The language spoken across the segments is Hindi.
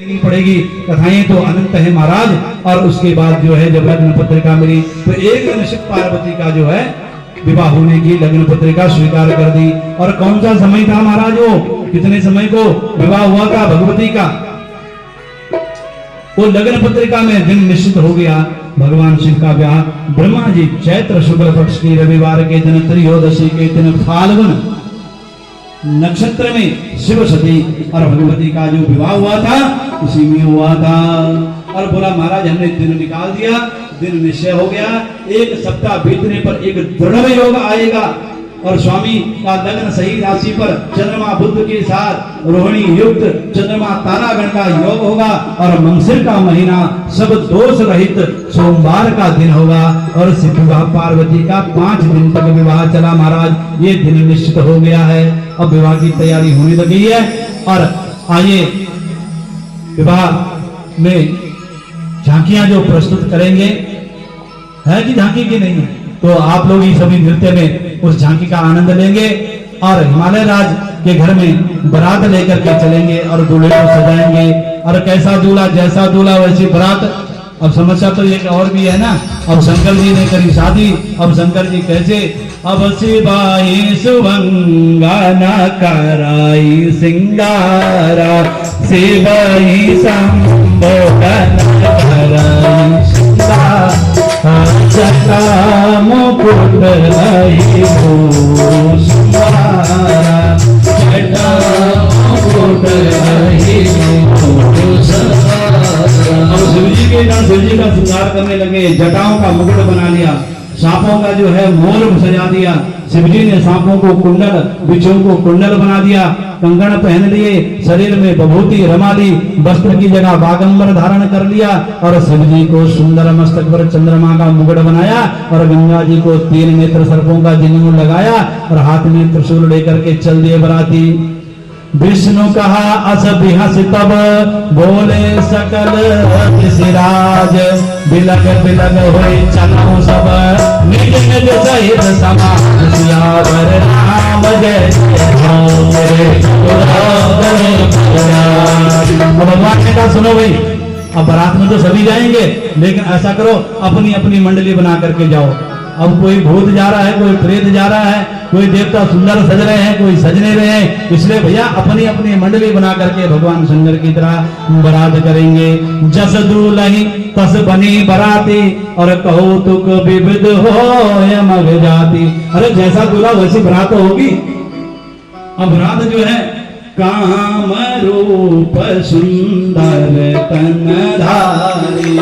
नहीं पड़ेगी। कथाएं तो अनंत है महाराज। और उसके बाद जो है जब लग्न पत्रिका मिली तो एक दिन शिव पार्वती का जो है विवाह होने की लग्न पत्रिका स्वीकार कर दी। और कौन सा समय था महाराज, वो कितने समय को विवाह हुआ था भगवती का, वो लग्न पत्रिका में दिन निश्चित हो गया। भगवान शिव का विवाह ब्रह्मा जी चैत्र शुक्ल पक्ष की रविवार के दिन त्रयोदशी के दिन फाल्गुन नक्षत्र में शिव सती और भगवती का जो विवाह हुआ था उसी में हुआ था। और बोला महाराज हमने दिन निकाल दिया, दिन निश्चय हो गया, एक सप्ताह बीतने पर एक दृढ़ योग आएगा और स्वामी का लग्न सही राशि पर चंद्रमा बुध के साथ रोहिणी युक्त चंद्रमा तारागण का योग होगा और मंगसिर का महीना सब दोष रहित सोमवार का दिन होगा। और शिव पार्वती का 5 दिन तक विवाह चला महाराज। ये दिन निश्चित हो गया है, अब विवाह की तैयारी होने लगी है। और आइए विवाह में झांकियां जो प्रस्तुत करेंगे, है कि झांकी की नहीं है, तो आप लोग ही सभी नृत्य में उस झांकी का आनंद लेंगे। और हिमालय राज के घर में बारात लेकर के चलेंगे और दूल्हे को सजाएंगे। और कैसा दूल्हा जैसा दूल्हा वैसी बारात। अब समस्या तो एक और भी है ना, अब शंकर जी ने करी शादी, अब शंकर जी कैसे, अब शिवाई सुभंगा न कराई सिंगारा, शिवाई शंभो कराई सिंगारा, जटा मुकुट लाई भूषवारा, जटा मुकुट लाई भूषवारा। शिव जी का श्रृंगार करने लगे, जटाओं का मुकुट बना लिया, सांपों का जो है मोर सजा दिया। शिव जी ने सांपों को कुंडल, बिच्छुओं को कुंडल बना दिया, कंगन पहन लिए, शरीर में विभूति रमा ली, वस्त्र की जगह बागंबर धारण कर लिया और शिव जी को सुंदर मस्तक पर चंद्रमा का मुकुट बनाया और गंगा जी को 3 नेत्र सर्पों का जिंगू लगाया और हाथ में त्रिशूल लेकर के चल दिए बराती। विष्णु कहा अस बिहस तब बोले सकल सिराज, बिलग बिलग होए चलो सब निज निज सहित समाज, सियावर राम जय भगवान ने कहा सुनो भाई, अब बारात में तो सभी जाएंगे, लेकिन ऐसा करो अपनी अपनी मंडली बना करके जाओ। अब कोई भूत जा रहा है, कोई प्रेत जा रहा है, कोई देवता सुंदर सज रहे हैं, कोई सजने रहे हैं, इसलिए भैया अपनी अपनी मंडली बना करके भगवान शंकर की तरह बारात करेंगे। जस दूल्ही तस बनी बराती और कौतुक विविध हो मग जाती। अरे जैसा दूल्हा वैसी बारात होगी। अब बारात जो है काम रूप सुंदर तन धारी,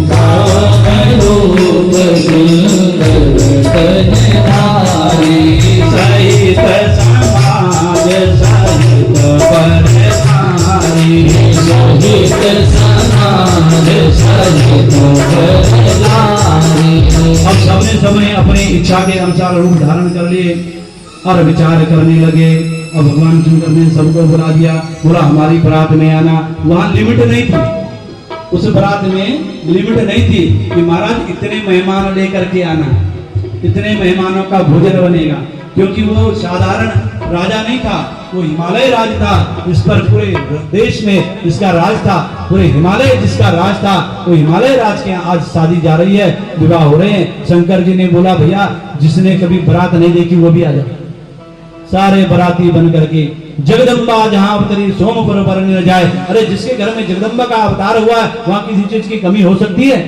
काम रूप सुंदर तन धारी, सहित समाज सहित परधारी, सहित समाज सहित परधारी। अब सबने समय अपनी इच्छा के अनुसार रूप धारण कर लिए और विचार करने लगे। और भगवान शंकर ने सबको बुला दिया, बोला हमारी बारात में आना। वहां लिमिट नहीं थी, उस बारात में लिमिट नहीं थी कि महाराज इतने मेहमान लेकर के आना, इतने मेहमानों का भोजन बनेगा, क्योंकि वो साधारण राजा नहीं था, वो हिमालय राज था। इस पर पूरे देश में जिसका राज था, पूरे हिमालय जिसका राज था, वो हिमालय राज के आज शादी जा रही है, विवाह हो रहे हैं। शंकर जी ने बोला भैया जिसने कभी बारात नहीं देखी वो भी आ जाए। सारे बराती बन करके जगदम्बा जहां अवतरी सोम पर न जाए। अरे जिसके घर में जगदम्बा का अवतार हुआ है वहां किसी चीज की कमी हो सकती है?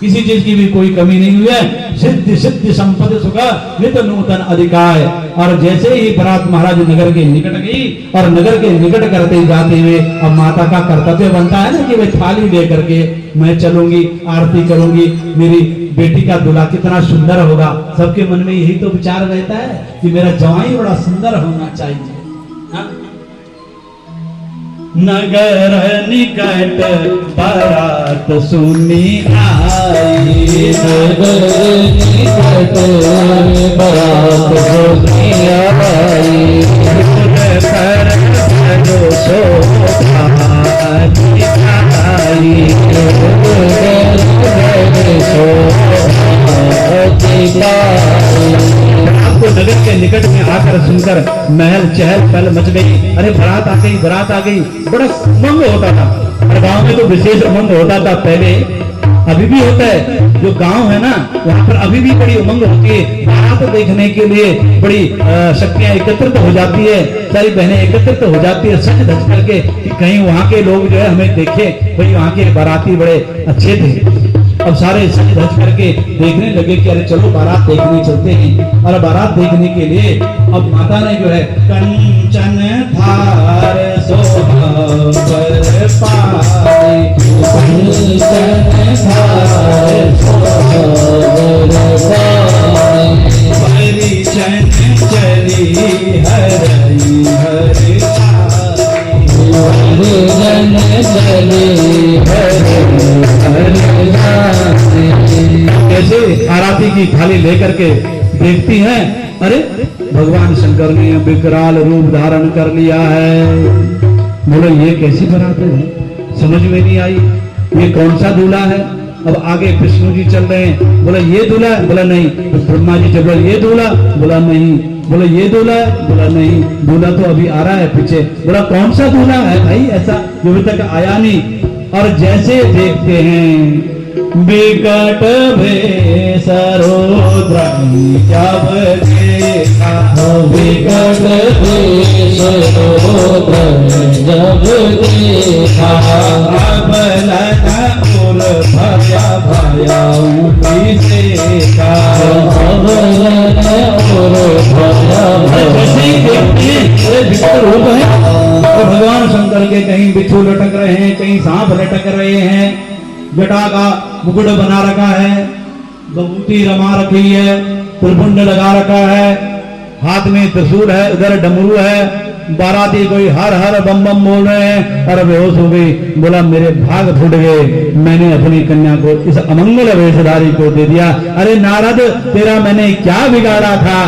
किसी चीज की भी कोई कमी नहीं हुई है। सिद्धि सिद्धि संपद सुख नित नूतन अधिकार। और जैसे ही बारात महाराज नगर के निकट गई और नगर के निकट करते जाते हुए अब माता का कर्तव्य बनता है ना कि वे थाली लेकर के मैं चलूंगी, आरती करूंगी, मेरी बेटी का दूल्हा कितना सुंदर होगा। सबके मन में यही तो विचार रहता है कि मेरा जवाई बड़ा सुंदर होना चाहिए। हाँ? नगर निकट बारात सुनी आई, नगर निकट बारात सुनी आई, आपको नगर के निकट में आकर सुनकर महल चहल पहल मच गई। अरे बारात आ गई, बारात आ गई, बड़ा उमंग होता था। और गांव में तो विशेष उमंग होता था पहले, अभी भी होता है। जो गांव है ना वहां पर अभी भी बड़ी उमंग होती है, बारात देखने के लिए बड़ी शक्तियां एकत्रित हो जाती है, सारी बहनें एकत्रित हो जाती है सच धज करके कि कहीं वहां के लोग जो है हमें देखे, भाई वहां के बाराती बड़े अच्छे थे। अब सारे सज धज करके देखने लगे कि अरे चलो बारात देखने चलते हैं। और बारात देखने के लिए अब माता ने जो है कंचन थार सोहावर पाए, कंचन थार सोहावर पाए, हरि चन चली हरि हरि जन चली कैसे आरती की थाली लेकर के देखती हैं, अरे भगवान शंकर ने विकराल रूप धारण कर लिया है। बोलो ये कैसी बारात है, समझ में नहीं आई, ये कौन सा दूल्हा है। अब आगे विष्णु जी चल रहे हैं, बोला ये दूल्हा, बोला नहीं। ब्रह्मा जी चल रहे, ये दूल्हा, बोला नहीं। बोला ये दूल्हा, बोला नहीं। दूल्हा तो अभी आ रहा है पीछे, बोला कौन सा दूल्हा है भाई ऐसा जो अभी तक आया नहीं। और जैसे देखते हैं विकट भेष रुद्र जब देखा, विकट भेष रुद्र जब देखा, अबलन उर भया भया देखा, अबलन उर भया भया। और भगवान शंकर के कहीं बिच्छू लटक रहे हैं, कहीं सांप लटक रहे हैं, जटा का मुकुट बना रखा है, बबूती रमा रखी है, त्रिपुंड लगा रखा है, हाथ में त्रिशूल है, उधर डमरू है। बाराती कोई हर हर बम बम बोल रहे हैं, और बेहोश हो गई। बोला मेरे भाग फूट गए, मैंने अपनी कन्या को इस अमंगल वेशधारी को दे दिया। अरे नारद तेरा मैंने क्या बिगाड़ा था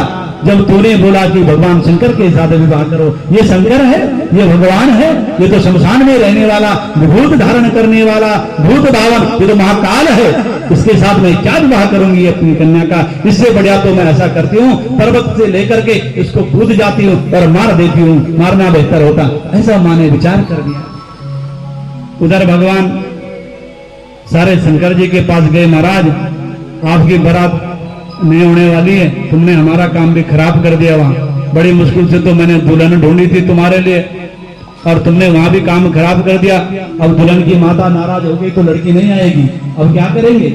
जब तूने बोला कि भगवान शंकर के साथ विवाह करो। ये शंकर है, ये भगवान है, ये तो शमशान में रहने वाला, विभूत धारण करने वाला, भूत भावन, ये तो महाकाल है। इसके साथ मैं क्या विवाह करूंगी अपनी कन्या का। इससे बढ़िया तो मैं ऐसा करती हूँ, पर्वत से लेकर के इसको कूद जाती हूँ और मार देती हूँ, मारना बेहतर होता। ऐसा माँ ने विचार कर दिया। उधर भगवान सारे शंकर जी के पास गए, महाराज आपकी बारात नहीं होने वाली है, तुमने हमारा काम भी खराब कर दिया। वहां बड़ी मुश्किल से तो मैंने दुल्हन ढूंढी थी तुम्हारे लिए, और तुमने वहां भी काम खराब कर दिया। अब दुल्हन की माता नाराज हो गई तो लड़की नहीं आएगी, अब क्या करेंगे।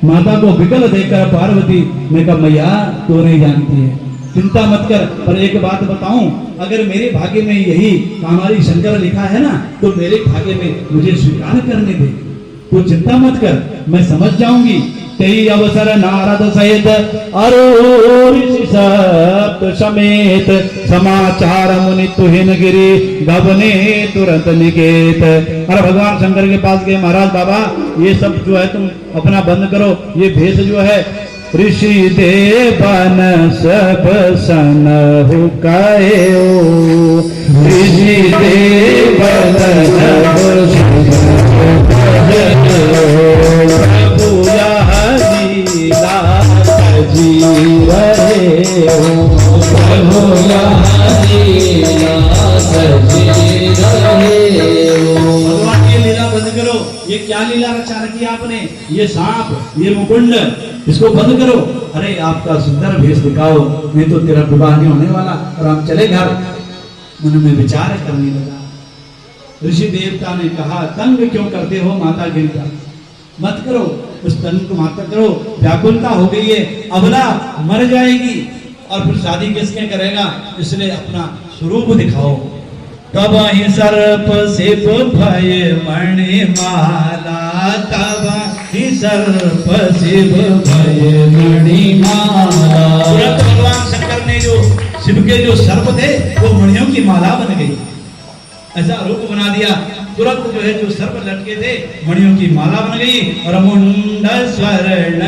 माता को विकल देखकर पार्वती ने कहा मैया तू नहीं जानती है, चिंता मत कर। पर एक बात बताऊं, अगर मेरे भाग्य में यही कामारी शंकर लिखा है ना, तो मेरे भाग्य में मुझे स्वीकार करने दे, तो चिंता मत कर, मैं समझ जाऊंगी। तेई अवसर नारद सहित अरो ऋषि सप्त समेत, समाचार मुनि तुहिन गिरी गबने तुरंत निकेत। अरे भगवान शंकर के पास गए, महाराज बाबा ये सब जो है तुम अपना बंद करो, ये भेष जो है ऋषि देवन सब सन हुकायो, ऋषि देवन सब प्रभु यह लीला सजी रहे हो, प्रभु यह लीला सजी रहे हो। भगवान ये लीला बंद करो, ये क्या लीला रचा रखी आपने, ये सांप, ये मुकुंड, इसको बंद करो। अरे आपका सुंदर भेष दिखाओ, नहीं तो तेरा विवाह नहीं होने वाला, और हम चले घर। मन में विचार करने लगा। ऋषि देवता ने कहा तंग क्यों करते हो माता गिरिजा, मत करो, उस तंग को मत करो, व्याकुलता हो गई है, अबला मर जाएगी और फिर शादी किसके करेगा, इसलिए अपना स्वरूप दिखाओ। तब ही सर्प सिप भय मणि माला, तब ही सर्प सिप भय मणि माला। तुरंत भगवान शंकर ने जो शिव के जो सर्प थे वो मणियों की माला बन गई, ऐसा रूप बना दिया। तुरंत जो है जो सर्प लटके थे मणियों की माला बन गई, और मुंड स्वर्ण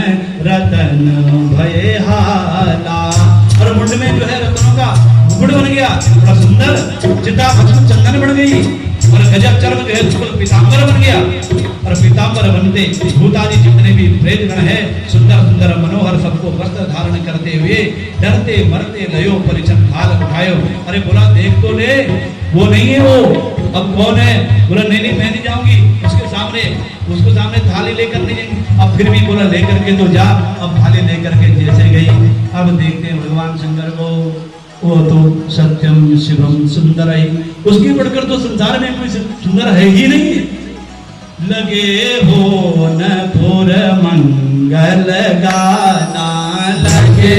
रतन भय हाला, और मुंड में जो है रत्नों का मुकुट बन गया, बड़ा सुंदर। चिता भस्म चंदन बन गई, और गजब चर्म जो है पीतांबर बन गया, और पीताम्बर बनते भूतादि जितने भी प्रेत गण है सुंदर सुंदर मनोहर सबको वस्त्र धारण करते हुए डरते मरते लयो परिचन थाल उठायो। अरे बोला देख तो ले, वो नहीं है वो, अब कौन है? बोला नहीं नहीं मैं नहीं जाऊंगी उसके सामने थाली लेकर नहीं जाएंगे। अब फिर भी बोला लेकर के तो जा। अब थाली लेकर के जैसे गई, अब देखते हैं भगवान शंकर को, वो तो सत्यम शिवम सुंदर है, उसकी बढ़कर तो संसार में कोई सुंदर है ही नहीं। लगे हो न पुर मंगल गाना लगे